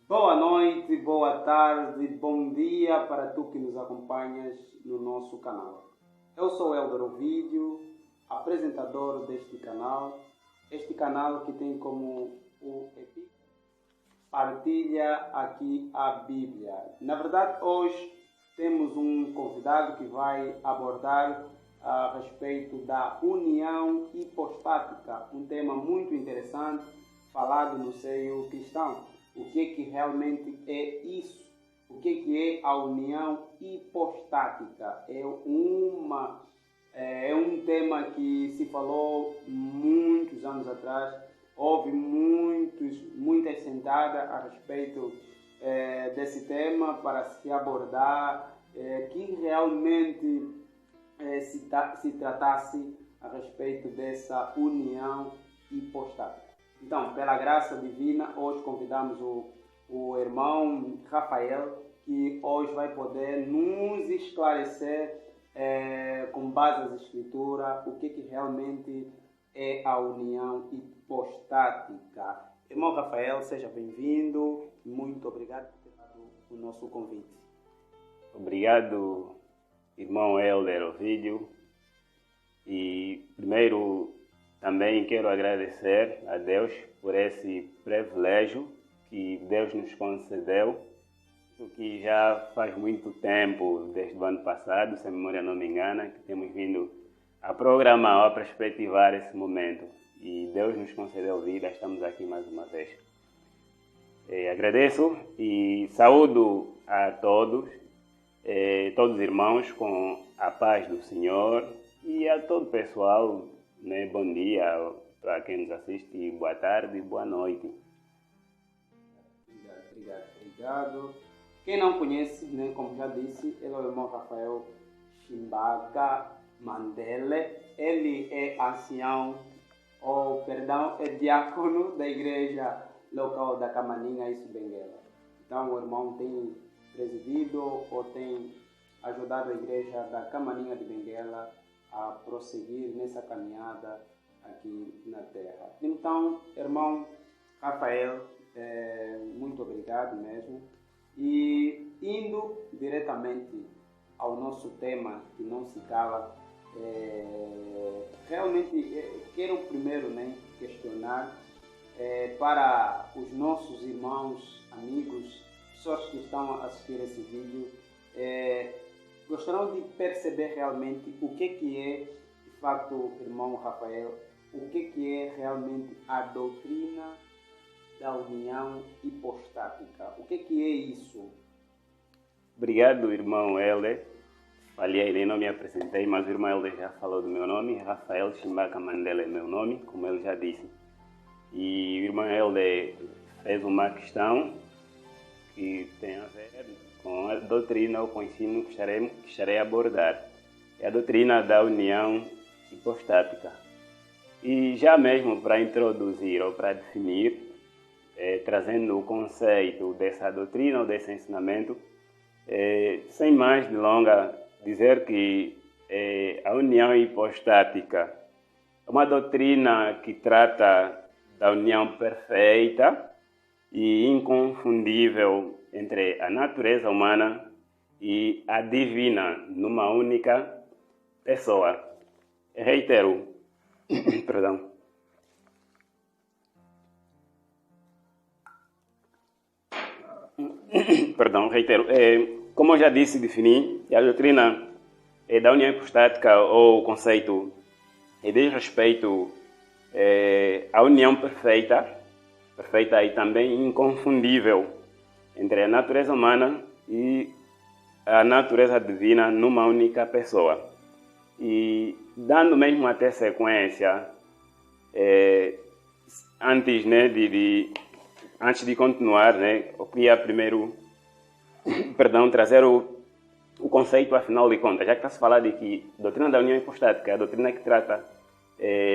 Boa noite, boa tarde, bom dia para tu que nos acompanhas no nosso canal. Eu sou Helder Ovídio, apresentador deste canal. Este canal que tem como o EPI partilha aqui a Bíblia. Na verdade, hoje temos um convidado que vai abordar a respeito da união hipostática, um tema muito interessante falado no seio cristão. O que realmente é isso? O que é a união hipostática? É um tema que se falou muitos anos atrás. Houve muitas sentadas a respeito desse tema para se abordar, que realmente se tratasse a respeito dessa união hipostática. Então, pela graça divina, hoje convidamos o irmão Rafael, que hoje vai poder nos esclarecer, com base nas escrituras, o que realmente é a união hipostática. Irmão Rafael, seja bem-vindo. Muito obrigado por ter dado o nosso convite. Obrigado, irmão Helder Ovídio. E primeiro também quero agradecer a Deus por esse privilégio que Deus nos concedeu, que já faz muito tempo, desde o ano passado, se a memória não me engana, que temos vindo a programar, a perspectivar esse momento. E Deus nos concedeu vida, estamos aqui mais uma vez. Agradeço e saúdo a todos os irmãos com a paz do Senhor e a todo o pessoal. Bom dia para quem nos assiste, boa tarde, boa noite. Obrigado. Quem não conhece, como já disse, ele é o irmão Rafael Chimbaga Mandele. Ele é ancião, é diácono da igreja local da Camaninha, isso Benguela. Então o irmão tem presidido ou tem ajudado a igreja da Camaninha de Benguela a prosseguir nessa caminhada aqui na Terra. Então, irmão Rafael, muito obrigado mesmo. E indo diretamente ao nosso tema, que não se cala, realmente quero primeiro questionar para os nossos irmãos, amigos, pessoas que estão a assistir esse vídeo, gostaram de perceber realmente o que é, de facto, irmão Rafael, o que é realmente a doutrina da união hipostática. O que é isso? Obrigado, irmão Helder. Falhei, não me apresentei, mas o irmão Helder já falou do meu nome. Rafael Chimbaga Mandela é meu nome, como ele já disse. E o irmão Helder fez uma questão que tem a ver com a doutrina ou com o ensino que estarei a abordar. É a doutrina da união hipostática. E já mesmo para introduzir ou para definir, trazendo o conceito dessa doutrina ou desse ensinamento, sem mais delongas, dizer que a união hipostática é uma doutrina que trata da união perfeita e inconfundível entre a natureza humana e a divina numa única pessoa. Reitero, perdão. Reitero. Como eu já disse, defini, a doutrina da união hipostática ou o conceito diz respeito à união perfeita e também inconfundível entre a natureza humana e a natureza divina numa única pessoa. E dando mesmo até sequência, antes de continuar, eu queria primeiro trazer o conceito, afinal de contas, já que está-se a falar de que a doutrina da união hipostática é a doutrina que trata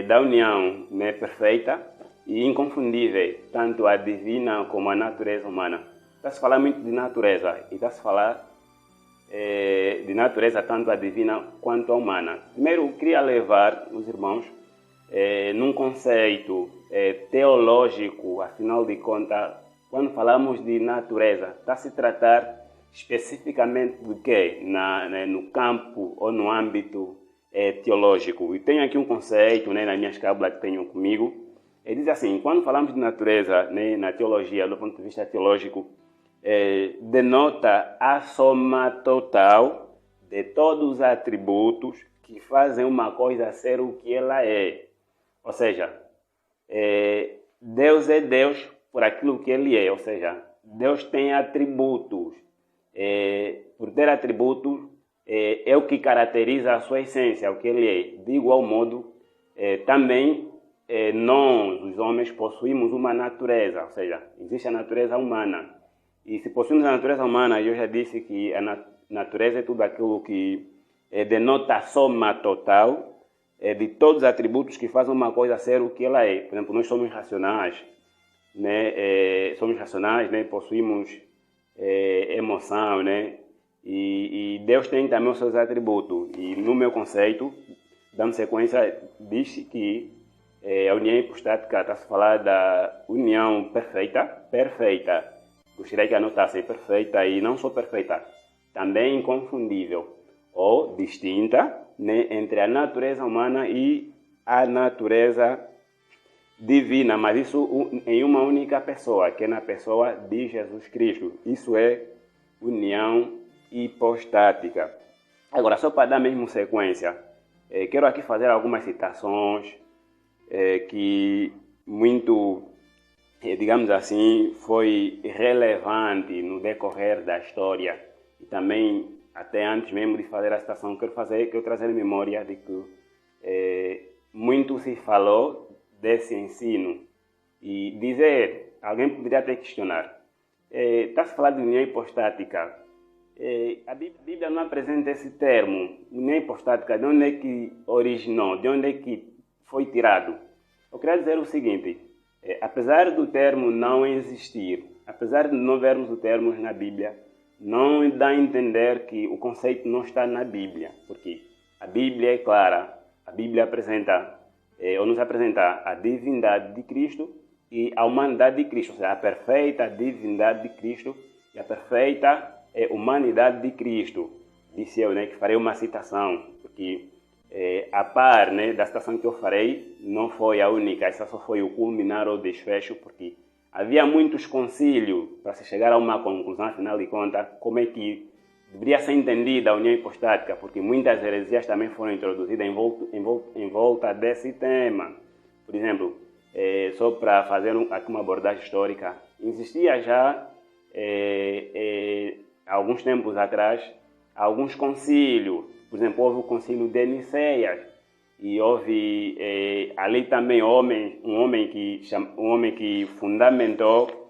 da união perfeita e inconfundível, tanto a divina como a natureza humana. Está-se a falar muito de natureza, e está-se a falar de natureza tanto a divina quanto a humana. Primeiro, queria levar os irmãos num conceito teológico, afinal de contas, quando falamos de natureza, está a se tratar especificamente do quê? No campo ou no âmbito teológico. E tenho aqui um conceito, né, nas minhas cábulas que tenho comigo. Ele diz assim, quando falamos de natureza, né, na teologia, do ponto de vista teológico, denota a soma total de todos os atributos que fazem uma coisa ser o que ela é. Ou seja, Deus é Deus por aquilo que Ele é. Ou seja, Deus tem atributos. Por ter atributos, é o que caracteriza a sua essência, o que Ele é. De igual modo, também nós, os homens, possuímos uma natureza. Ou seja, existe a natureza humana. E se possuímos a natureza humana, eu já disse que a natureza é tudo aquilo que denota a soma total de todos os atributos que fazem uma coisa ser o que ela é. Por exemplo, nós somos racionais, né? Né? Possuímos emoção, né? E Deus tem também os seus atributos. E no meu conceito, dando sequência, diz que a união hipostática está a falar da união perfeita. Gostaria que anotassem perfeita e não só perfeita, também inconfundível ou distinta, né, entre a natureza humana e a natureza divina, mas isso em uma única pessoa, que é na pessoa de Jesus Cristo. Isso é união hipostática. Agora, só para dar mesmo sequência, quero aqui fazer algumas citações que muito, digamos assim, foi relevante no decorrer da história. E também, até antes mesmo de fazer a citação, quero trazer em memória de que muito se falou desse ensino. E dizer, alguém poderia até questionar, está-se falando de união hipostática. A Bíblia não apresenta esse termo, união hipostática, de onde é que originou, de onde é que foi tirado. Eu queria dizer o seguinte, apesar do termo não existir, apesar de não vermos o termo na Bíblia, não dá a entender que o conceito não está na Bíblia, porque a Bíblia é clara, a Bíblia apresenta, ou nos apresenta a divindade de Cristo e a humanidade de Cristo, ou seja, a perfeita divindade de Cristo e a perfeita humanidade de Cristo. Disse eu, né, que farei uma citação, porque a par, né, da citação que eu farei, não foi a única, essa só foi o culminar ou desfecho, porque havia muitos concílios para se chegar a uma conclusão, afinal de contas, como é que deveria ser entendida a união hipostática, porque muitas heresias também foram introduzidas em volta desse tema. Por exemplo, só para fazer aqui uma abordagem histórica, existia já, alguns tempos atrás, alguns concílios. Por exemplo, houve o concílio de Niceias, e houve ali também um homem que fundamentou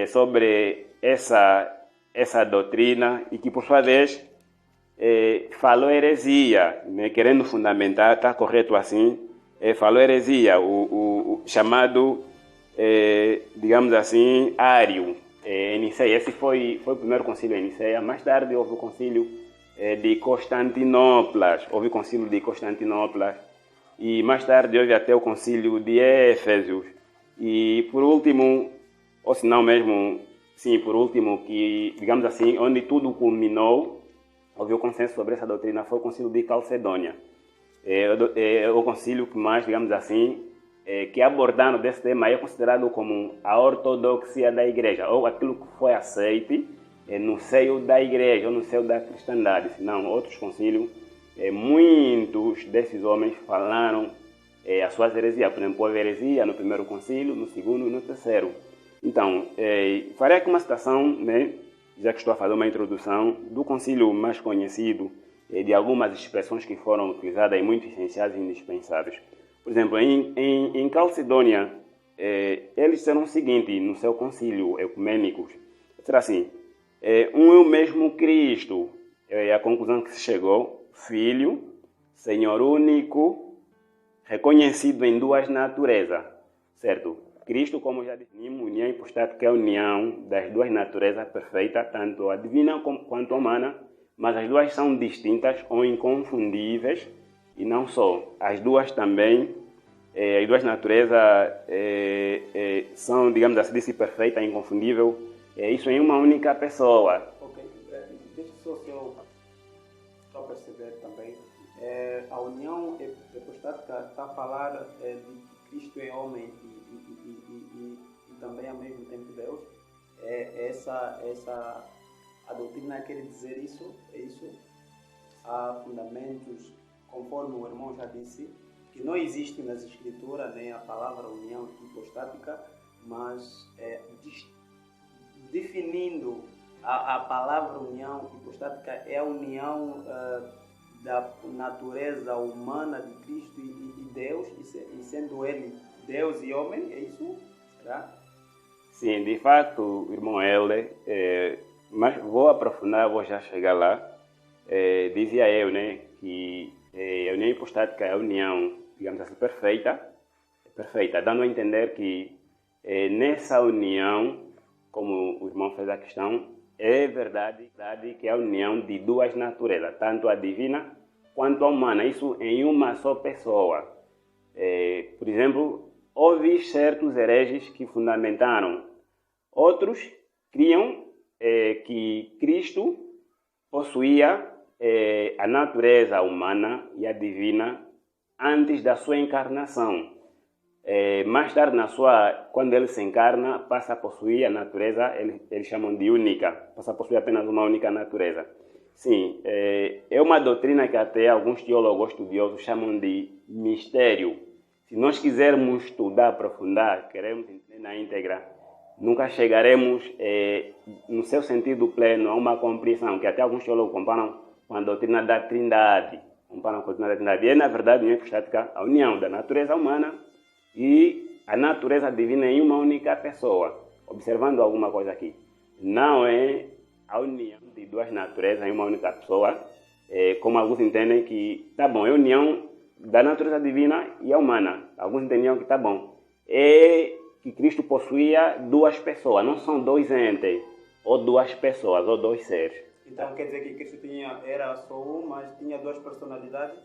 sobre essa doutrina e que, por sua vez, falou heresia, né, querendo fundamentar, está correto assim, falou heresia, o chamado, digamos assim, ário, em Niceia. Esse foi o primeiro concílio em Niceia. Mais tarde houve o concílio de Constantinopla, e mais tarde houve até o concílio de Éfeso, e por último, ou se não mesmo, sim, por último, que, digamos assim, onde tudo culminou, houve o consenso sobre essa doutrina, foi o concílio de Calcedônia. É o concílio que mais, digamos assim, que abordando desse tema é considerado como a ortodoxia da igreja, ou aquilo que foi aceite no seio da igreja ou no seio da cristandade. Senão, outros concílios, muitos desses homens falaram as suas heresias. Por exemplo, houve heresia no primeiro concílio, no segundo e no terceiro. Então, farei aqui uma citação, né, já que estou a fazer uma introdução, do concílio mais conhecido, de algumas expressões que foram utilizadas e muito essenciais e indispensáveis. Por exemplo, em Calcedônia, eles disseram o seguinte, no seu concílio ecumênico, será assim, um é o mesmo Cristo, é a conclusão que se chegou, Filho, Senhor único, reconhecido em duas naturezas, certo? Cristo, como já definimos, união hipostática é a união das duas naturezas perfeitas, tanto a divina quanto a humana, mas as duas são distintas ou inconfundíveis, e não só, as duas também as duas naturezas são, digamos assim, de si perfeita, inconfundível, isso em uma única pessoa. Ok, deixa se eu perceber também. A união hipostática está a falar de que Cristo é homem e também ao mesmo tempo Deus. A doutrina quer dizer isso? É isso? Há fundamentos, conforme o irmão já disse, que não existe nas escrituras nem a palavra união hipostática, mas definindo a palavra união hipostática é a união da natureza humana de Cristo e Deus, e sendo ele Deus e homem, é isso? Será? Sim, de fato, irmão Helder, mas vou aprofundar, vou já chegar lá. Dizia eu, né, que a união hipostática é a união, digamos assim, perfeita, dando a entender que nessa união, como o irmão fez a questão, é verdade que é a união de duas naturezas, tanto a divina quanto a humana, isso em uma só pessoa. Por exemplo, houve certos hereges que fundamentaram, outros criam que Cristo possuía a natureza humana e a divina antes da sua encarnação. Mais tarde, quando ele se encarna, passa a possuir a natureza, eles chamam de única, passa a possuir apenas uma única natureza. Sim, é uma doutrina que até alguns teólogos estudiosos chamam de mistério. Se nós quisermos estudar, aprofundar, queremos entender na íntegra, nunca chegaremos, no seu sentido pleno, a uma compreensão, que até alguns teólogos comparam com a doutrina da Trindade. E é, na verdade, a união hipostática, a união da natureza humana e a natureza divina em uma única pessoa. Observando alguma coisa aqui. Não é a união de duas naturezas em uma única pessoa, como alguns entendem que, tá bom, é a união da natureza divina e a humana. Alguns entendiam que, tá bom, é que Cristo possuía duas pessoas, não são dois entes, ou duas pessoas, ou dois seres. Então quer dizer que Cristo era só um, mas tinha duas personalidades?